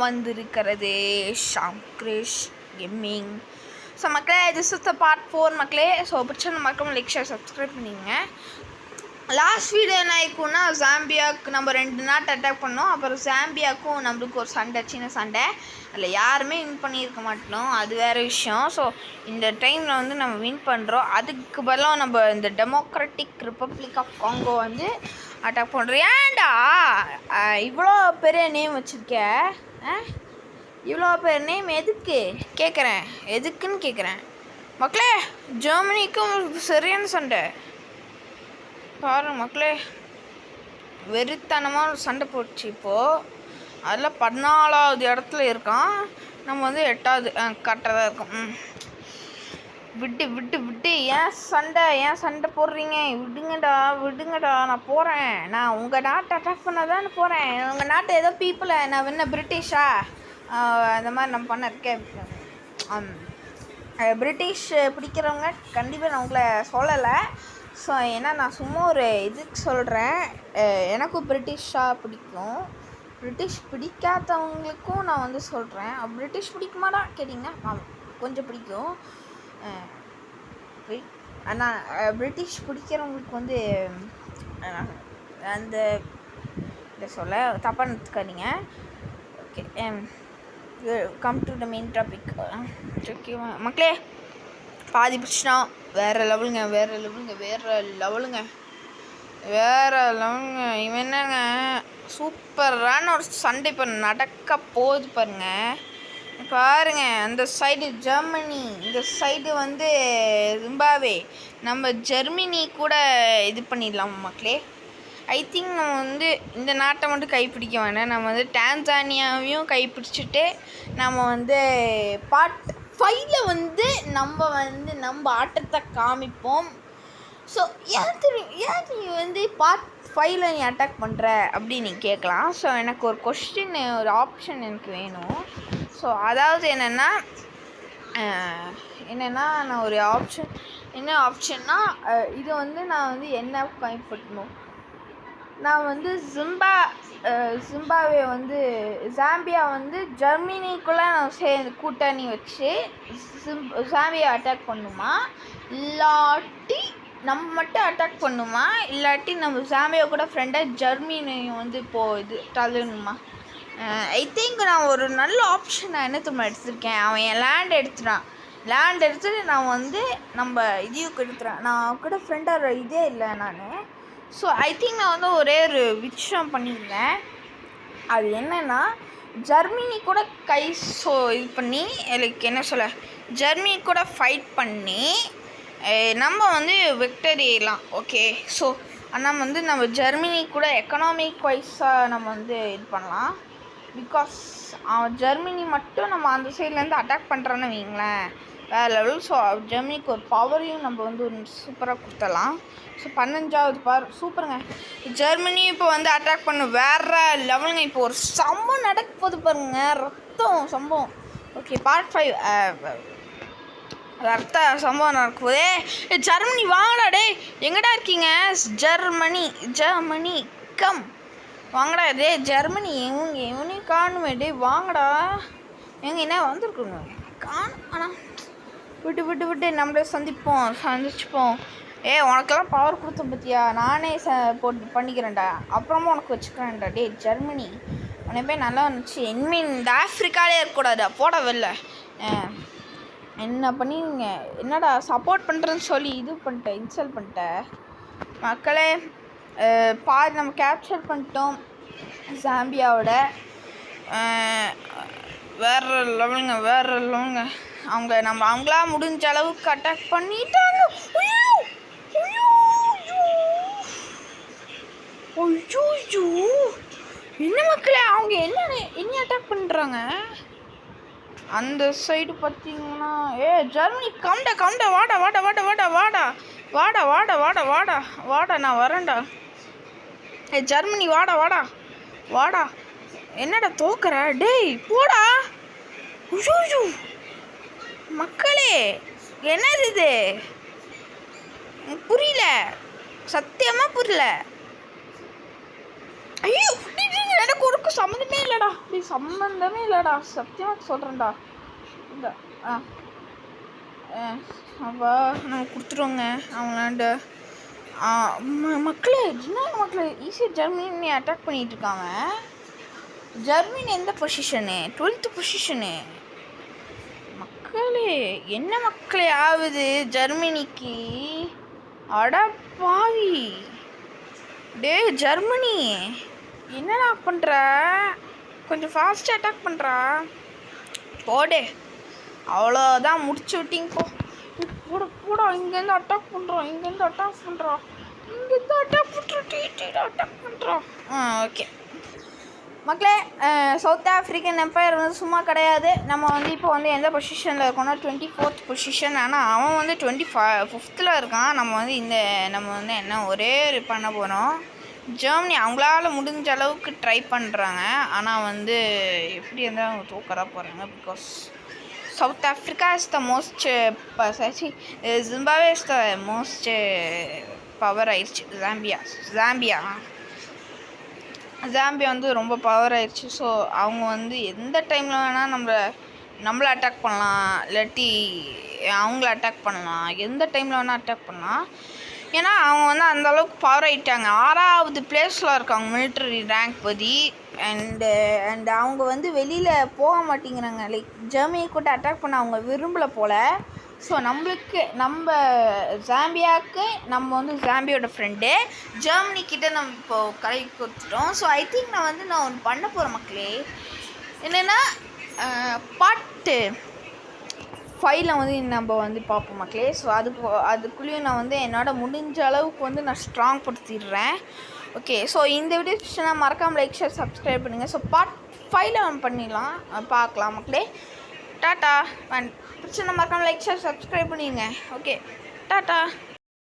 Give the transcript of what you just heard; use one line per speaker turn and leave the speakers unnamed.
வந்திருக்கிறது Sham Girish gaming. So மக்களே, this is the part 4 மக்களே. ஸோ பிடிச்ச மக்கள் லைக் ஷேர் சப்ஸ்கிரைப் பண்ணிங்க. லாஸ்ட் வீடியோ என்ன ஆயிக்கும்னா, ஜாம்பியாவுக்கு நம்ம 2 நாட்டு அட்டாக் பண்ணோம். அப்புறம் ஜாம்பியாவுக்கும் நம்மளுக்கு ஒரு சண்டை, சின்ன சண்டை. அதில் யாருமே வின் பண்ணியிருக்க மாட்டோம், அது வேறு விஷயம். ஸோ இந்த டைமில் வந்து நம்ம வின் பண்ணுறோம். அதுக்கு பதிலாக நம்ம இந்த டெமோக்ராட்டிக் ரிப்பப்ளிக் ஆஃப் காங்கோ வந்து அட்டாக் பண்ணுறோம். ஏன்டா இவ்வளோ பெரிய நேம் வச்சுருக்க? இவ்வளோ பெரிய நேம் எதுக்கு கேட்குறேன், எதுக்குன்னு கேட்குறேன் மக்களே. ஜெர்மனிக்கும் சரியான சண்டை பாருங்க மக்களே, வெறித்தனமாக சண்டை போச்சு. இப்போது அதில் 14வது இடத்துல இருக்கான், நம்ம வந்து 8வது கரெக்டாக தான் இருக்கோம். விட்டு விட்டு விட்டு ஏன் சண்டை போடுறீங்க? விடுங்கடா, நான் போகிறேன். நான் உங்கள் நாட்டை அட்டாக் பண்ண தானே போகிறேன். உங்கள் நாட்டை ஏதோ பீப்புளை நான் என்ன பிரிட்டிஷா அந்த மாதிரி நம்ம பண்ண இருக்கேன். பிரிட்டிஷ் பிடிக்கிறவங்க கண்டிப்பாக நான் உங்களை சொல்லலை. ஸோ ஏன்னா நான் சும்மா ஒரு இதுக்கு சொல்கிறேன். எனக்கும் பிரிட்டிஷாக பிடிக்கும். பிரிட்டிஷ் பிடிக்காதவங்களுக்கும் நான் வந்து சொல்கிறேன். பிரிட்டிஷ் பிடிக்குமாடா கேட்டிங்கன்னா கொஞ்சம் பிடிக்கும். ஆனால் பிரிட்டிஷ் பிடிக்கிறவங்களுக்கு வந்து அந்த இதை சொல்ல தப்பாக நிறுத்துக்காதீங்க. Okay, come to the main topic. Okay மக்களே, பாதி பிடிச்சினா வேறு லெவலுங்க. இவன் என்னங்க சூப்பரான ஒரு சண்டை இப்போ நடக்க போகுது பாருங்க. அந்த சைடு ஜெர்மனி, இந்த சைடு வந்து ஜிம்பாப்வே. நம்ம ஜெர்மனி கூட இது பண்ணிடலாம் மக்களே. ஐ திங்க் நம்ம வந்து இந்த நாட்டை மட்டும் கைப்பிடிக்க வேண்டாம். நம்ம வந்து டான்சானியாவையும் கைப்பிடிச்சிட்டு நம்ம வந்து பார்ட் 5ல் வந்து நம்ம ஆட்டத்தை காமிப்போம். ஸோ ஏன் நீ வந்து பார்ட் 5ல் நீ அட்டாக் பண்ணுற அப்படின்னு நீ கேட்கலாம். ஸோ எனக்கு ஒரு கொஸ்டின், ஒரு ஆப்ஷன் எனக்கு வேணும். ஸோ அதாவது என்னென்னா நான் ஒரு ஆப்ஷன், என்ன ஆப்ஷன்னா, இது வந்து நான் வந்து என்ன கைப்பற்றணும். நான் வந்து ஜிம்பாப்வே வந்து ஜாம்பியா வந்து ஜெர்மனிக்குள்ளே நான் சேர்ந்து கூட்டணி வச்சு ஜாம்பியா அட்டாக் பண்ணுமா, இல்லாட்டி நம்ம மட்டும் அட்டாக் பண்ணுமா, இல்லாட்டி நம்ம ஜாம்பியா கூட ஃப்ரெண்டாக ஜெர்மனியும் வந்து இப்போது இது தள்ளணுமா? ஐ திங்க் நான் ஒரு நல்ல ஆப்ஷன் நான் என்ன திரும்ப எடுத்திருக்கேன். அவன் என் லேண்ட் எடுத்துட்டு நான் வந்து நம்ம இதையும் எடுத்துகிறேன். நான் கூட ஃப்ரெண்டாக இதே இல்லை நான். ஸோ ஐ திங்க் நான் வந்து ஒரே ஒரு விஷயம் பண்ணியிருந்தேன். அது என்னென்னா, ஜெர்மனி கூட இது பண்ணி லைக் என்ன சொல்ல, ஜெர்மனி கூட ஃபைட் பண்ணி நம்ம வந்து விக்டரி ஆகலாம். ஓகே, ஸோ ஆனால் வந்து நம்ம ஜெர்மனி கூட எக்கனாமிக் வைஸாக நம்ம வந்து இது பண்ணலாம். பிகாஸ் ஜெர்மனி மட்டும் நம்ம அந்த சைட்லேருந்து அட்டாக் பண்ணுறோன்னு வைங்களேன், வேறு லெவல். ஸோ ஜெர்மனிக்கு ஒரு பவரையும் நம்ம வந்து ஒரு சூப்பராக கொடுத்தலாம். ஸோ 15வது சூப்பருங்க. ஜெர்மனி இப்போ வந்து அட்டாக் பண்ண வேறு லெவலுங்க. இப்போ ஒரு சம்பவம் நடக்க போது பாருங்க, ரத்தம் சம்பவம். ஓகே, பார்ட் 5 ரத்த சம்பவம் நடக்கும்போதே ஜெர்மனி வாங்கடா. டே எங்கடா இருக்கீங்க? ஜெர்மனி கம் வாங்கடா. டே ஜெர்மனி எவனையும் காணுமே. டே வாங்கடா. என்ன வந்துருக்குங்க காணும். ஆனால் விட்டு நம்மளே சந்திச்சுப்போம். உனக்கெல்லாம் பவர் கொடுத்த பற்றியா? நானே போட்டு பண்ணிக்கிறேன்டா, அப்புறமா உனக்கு வச்சுக்கிறேன்டா. டே ஜெர்மனி உன்னை போய் நல்லா இருந்துச்சு. இனிமேல் இந்த ஆஃப்ரிக்காலே இருக்கக்கூடாதா, போட வெளில. என்ன பண்ணிங்க? என்னடா சப்போர்ட் பண்ணுறேன்னு சொல்லி இது பண்ணிட்டேன், இன்ஸ்டால் பண்ணிட்டேன் மக்களே. பாதி நம்ம கேப்சர் பண்ணிட்டோம் ஜாம்பியாவோட. வேறு லெவலுங்க. அவங்களா முடிஞ்ச அளவுக்கு அட்டாக் பண்ணிட்டாங்க. ஐயோ என்ன மக்களே, அவங்க என்ன அட்டாக் பண்ணுறாங்க அந்த சைடு பார்த்தீங்கன்னா? ஜெர்மனி கம்டா வாடா நான் வரேன்டா. ஜெர்மனி வாடா. என்னடா தோக்குற? டேய் போடா. ஐயோ மக்களே, என்னது இது? புரியல, சத்தியமாக புரியல. ஐயோ எனக்கு ஒரு சம்மந்தமே இல்லைடா, இப்படி சம்மந்தமே இல்லைடா, சத்தியமாக சொல்கிறேன்டா. இந்த அப்பா நம்ம கொடுத்துருவோங்க அவங்களாண்ட. மக்களே என்ன மக்களே, ஈஸியாக ஜெர்மனி அட்டாக் பண்ணிகிட்டு இருக்காங்க. ஜெர்மனி எந்த பொசிஷனு? 12th position. மக்களே என்ன மக்களே ஆகுது ஜெர்மனிக்கு? அட பாவி, டே ஜெர்மனி என்னடா பண்ணுற? கொஞ்சம் ஃபாஸ்ட்டாக அட்டாக் பண்ணுறா. போடே, அவ்வளோதான், முடிச்சு விட்டிங்க. போட போடா, இங்கேருந்து அட்டாக் பண்ணுறோம், இங்கேருந்து அட்டாக் பண்ணுறோம், இங்கேருந்து அட்டாக் பண்ணுறோம், அட்டாக் பண்ணுறோம். ஓகே மக்களே, சவுத் ஆஃப்ரிக்கன் எம்பையர் வந்து சும்மா கிடையாது. நம்ம வந்து இப்போ வந்து எந்த பொசிஷனில் இருக்கோம்னா 24th பொசிஷன். ஆனால் அவன் வந்து 25th இருக்கான். நம்ம வந்து என்ன ஒரே பண்ண போகிறோம். ஜெர்மனி அவங்களால முடிஞ்ச அளவுக்கு ட்ரை பண்ணுறாங்க. ஆனால் வந்து எப்படி இருந்தால் அவங்க தூக்கறா போகிறாங்க. Because south Africa is the most Zimbabwe is the most power ஆயிடுச்சு. ஜாம்பியா வந்து ரொம்ப பவர் ஆயிடுச்சு. ஸோ அவங்க வந்து எந்த டைமில் வேணால் நம்மளை அட்டாக் பண்ணலாம், இல்லாட்டி அவங்கள அட்டாக் பண்ணலாம், எந்த டைமில் வேணால் அட்டாக் பண்ணலாம். ஏன்னா அவங்க வந்து அந்தளவுக்கு பவர் ஆகிட்டாங்க. 6வது பிளேஸில் இருக்காங்க மிலிட்ரி ரேங்க் படி. அண்டு அவங்க வந்து வெளியில் போக மாட்டேங்கிறாங்க. லைக் ஜெர்மனி கூட அட்டாக் பண்ண அவங்க விரும்பலை போல். ஸோ நம்ம ஜாம்பியாவுக்கு நம்ம வந்து ஜாம்பியோட ஃப்ரெண்டு, ஜெர்மனிக்கிட்ட நம்ம இப்போது கை கொடுத்துட்டோம். ஸோ ஐ திங்க் நான் ஒன்று பண்ண போகிறேன் மக்களே. என்னென்னா பார்ட் 5 வந்து நம்ம வந்து பார்ப்போம் மக்களே. ஸோ அதுக்குள்ளேயும் நான் வந்து என்னோட முடிஞ்ச அளவுக்கு வந்து நான் ஸ்ட்ராங் படுத்திடுறேன். ஓகே, ஸோ இந்த வீடியோ பிடிச்சா மறக்காமல் லைக் ஷேர் சப்ஸ்கிரைப் பண்ணுங்கள். ஸோ பார்ட் 5 நம்ம பண்ணிடலாம், பார்க்கலாம் மக்களே. டாட்டா. பிடிச்சா மறக்காமல் லைக் ஷேர் சப்ஸ்கிரைப் பண்ணிடுங்க. Okay, tata.